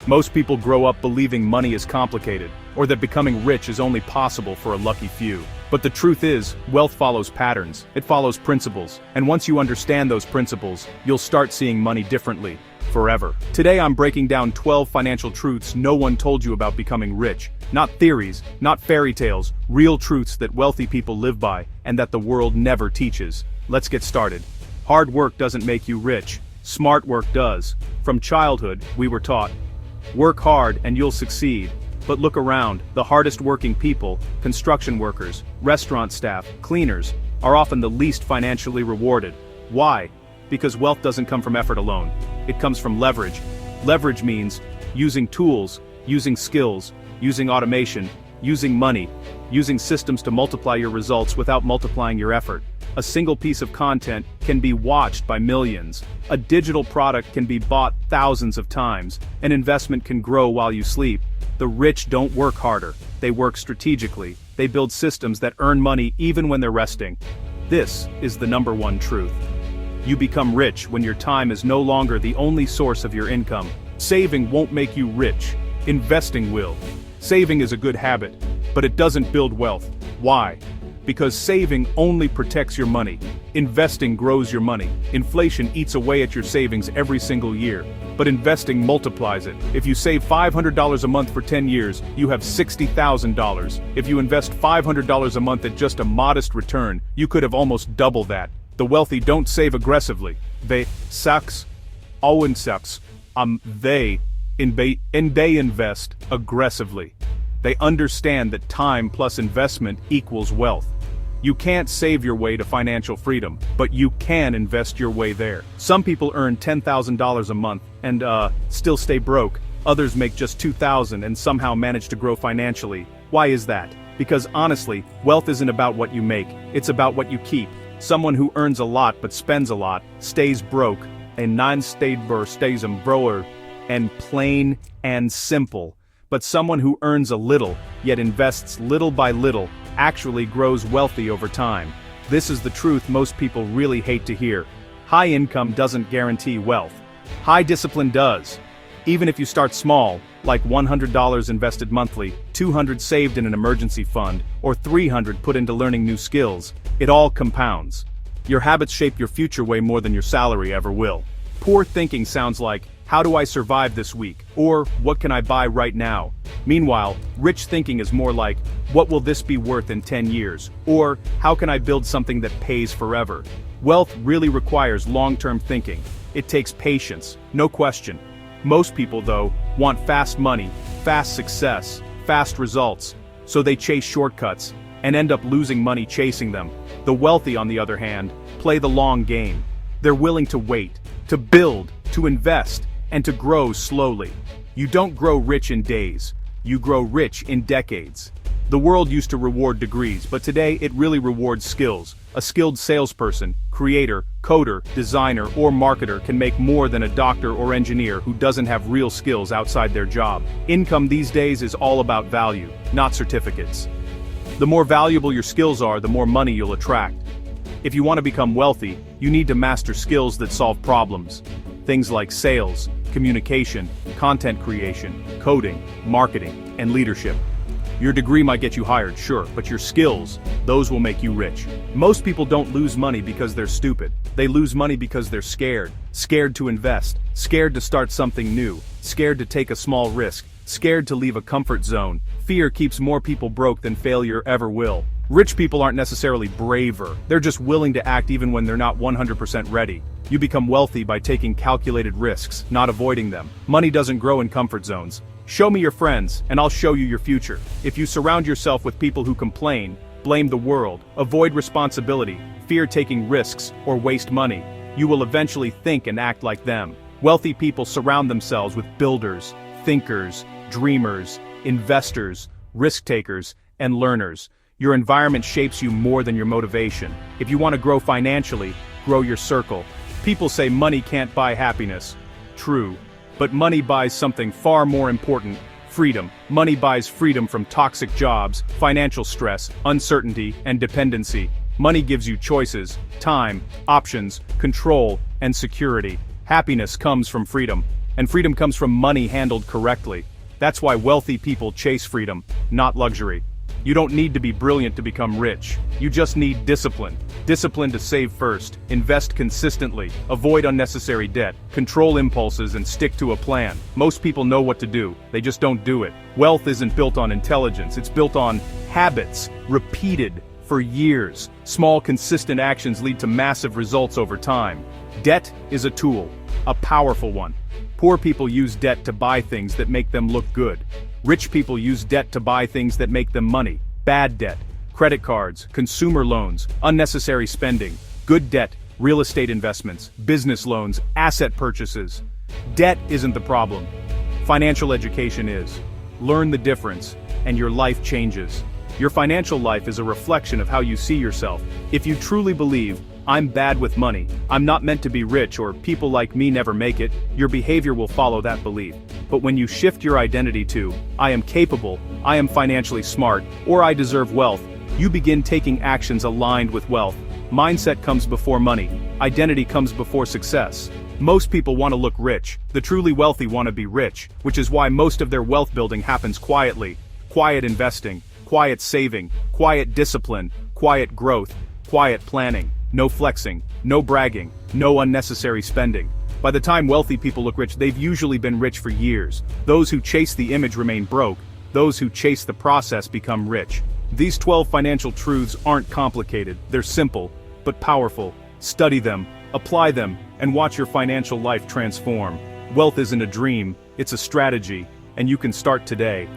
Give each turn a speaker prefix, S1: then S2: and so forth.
S1: Most people grow up believing money is complicated, or that becoming rich is only possible for a lucky few. But the truth is, wealth follows patterns, it follows principles, and once you understand those principles, you'll start seeing money differently, forever. Today I'm breaking down 12 financial truths no one told you about becoming rich. Not theories, not fairy tales, real truths that wealthy people live by, and that the world never teaches. Let's get started. Hard work doesn't make you rich. Smart work does. From childhood, we were taught, work hard and you'll succeed. But look around, the hardest working people, construction workers, restaurant staff, cleaners, are often the least financially rewarded. Why? Because wealth doesn't come from effort alone. It comes from leverage. Leverage means using tools, using skills, using automation, using money, using systems to multiply your results without multiplying your effort. A single piece of content can be watched by millions. A digital product can be bought thousands of times. An investment can grow while you sleep. The rich don't work harder. They work strategically. They build systems that earn money even when they're resting. This is the number one truth. You become rich when your time is no longer the only source of your income. Saving won't make you rich. Investing will. Saving is a good habit, but it doesn't build wealth. Why? Because saving only protects your money. Investing grows your money. Inflation eats away at your savings every single year. But investing multiplies it. If you save $500 a month for 10 years, you have $60,000. If you invest $500 a month at just a modest return, you could have almost double that. The wealthy don't save aggressively. They invest aggressively. They understand that time plus investment equals wealth. You can't save your way to financial freedom, but you can invest your way there. Some people earn $10,000 a month and still stay broke. Others make just $2,000 and somehow manage to grow financially. Why is that? Because honestly, wealth isn't about what you make, it's about what you keep. Someone who earns a lot but spends a lot stays broke, and non-staidber stays broer, and plain and simple. But someone who earns a little, yet invests little by little, actually grows wealthy over time. This is the truth most people really hate to hear. High income doesn't guarantee wealth. High discipline does. Even if you start small, like $100 invested monthly, $200 saved in an emergency fund, or $300 put into learning new skills, it all compounds. Your habits shape your future way more than your salary ever will. Poor thinking sounds like, how do I survive this week? Or, what can I buy right now? Meanwhile, rich thinking is more like, what will this be worth in 10 years? Or, how can I build something that pays forever? Wealth really requires long-term thinking. It takes patience, no question. Most people, though, want fast money, fast success, fast results. So they chase shortcuts, and end up losing money chasing them. The wealthy, on the other hand, play the long game. They're willing to wait, to build, to invest, and to grow slowly. You don't grow rich in days, you grow rich in decades. The world used to reward degrees, but today it really rewards skills. A skilled salesperson, creator, coder, designer, or marketer can make more than a doctor or engineer who doesn't have real skills outside their job. Income these days is all about value, not certificates. The more valuable your skills are, the more money you'll attract. If you want to become wealthy, you need to master skills that solve problems. Things like sales, communication, content creation, coding, marketing, and leadership. Your degree might get you hired, sure, but your skills, those will make you rich. Most people don't lose money because they're stupid. They lose money because they're scared. Scared to invest, scared to start something new, scared to take a small risk, scared to leave a comfort zone. Fear keeps more people broke than failure ever will. Rich people aren't necessarily braver, they're just willing to act even when they're not 100% ready. You become wealthy by taking calculated risks, not avoiding them. Money doesn't grow in comfort zones. Show me your friends, and I'll show you your future. If you surround yourself with people who complain, blame the world, avoid responsibility, fear taking risks, or waste money, you will eventually think and act like them. Wealthy people surround themselves with builders, thinkers, dreamers, investors, risk takers, and learners. Your environment shapes you more than your motivation. If you want to grow financially, grow your circle. People say money can't buy happiness. True. But money buys something far more important: freedom. Money buys freedom from toxic jobs, financial stress, uncertainty, and dependency. Money gives you choices, time, options, control, and security. Happiness comes from freedom. And freedom comes from money handled correctly. That's why wealthy people chase freedom, not luxury. You don't need to be brilliant to become rich. You just need discipline. Discipline to save first, invest consistently, avoid unnecessary debt, control impulses and stick to a plan. Most people know what to do, they just don't do it. Wealth isn't built on intelligence, it's built on habits, repeated for years. Small consistent actions lead to massive results over time. Debt is a tool, a powerful one. Poor people use debt to buy things that make them look good. Rich people use debt to buy things that make them money. Bad debt, credit cards, consumer loans, unnecessary spending, good debt, real estate investments, business loans, asset purchases. Debt isn't the problem. Financial education is. Learn the difference, and your life changes. Your financial life is a reflection of how you see yourself. If you truly believe, I'm bad with money, I'm not meant to be rich, or people like me never make it, your behavior will follow that belief. But when you shift your identity to, I am capable, I am financially smart, or I deserve wealth, you begin taking actions aligned with wealth. Mindset comes before money. Identity comes before success. Most people want to look rich. The truly wealthy want to be rich, which is why most of their wealth building happens quietly. Quiet investing, quiet saving, quiet discipline, quiet growth, quiet planning. No flexing, no bragging, no unnecessary spending. By the time wealthy people look rich, they've usually been rich for years. Those who chase the image remain broke. Those who chase the process become rich. These 12 financial truths aren't complicated, they're simple, but powerful. Study them, apply them, and watch your financial life transform. Wealth isn't a dream, it's a strategy, and you can start today.